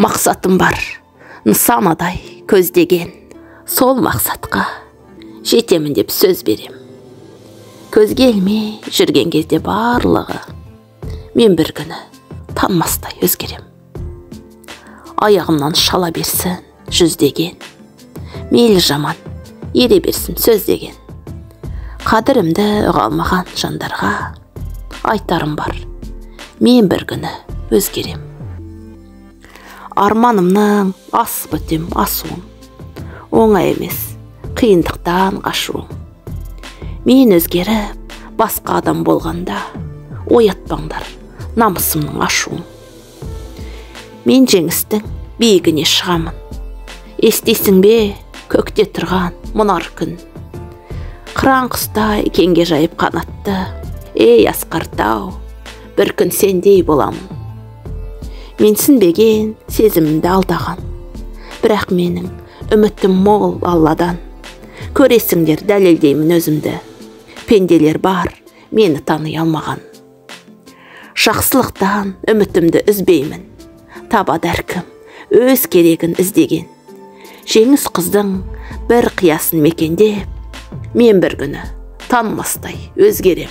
Мақсатым бар, нысанадай көздеген, сол мақсатқа жетемін деп сөз берем. Көзге ілмей жүрген кезде барлығы, мен бір күні танмастай өзгерем. Аяғымнан шала берсін жүздеген, мейлі жаман ере берсін сөз деген. Қадірімді ұғалмаған жандарға айтарым бар, мен бір күні өзгерем. Арманымның асып өтем асуым, оңай емес, қиындықтан қашуым. Мен өзгеріп, басқа адам болғанда, оятпаңдар намысымның ашуым. Мен жеңістің биігіне шығамын. Естейсің бе көкте тұрған мұнар күн? Қыран құстай кеңге жайып қанатты, ей асқар тау, бір күн сендей боламын. Менсінбеген сезімімді алдаған, бірақ менің үмітім мол Алладан. Көресіңдер дәлелдеймін өзімді, пенделер бар, мені тани алмаған. Жақсылықтан үмітімді үзбеймін, табады әркім өз керегін іздеген. Жеңіс қыздың бір қиясын мекендеп, мен бір күні танмастай өзгерем.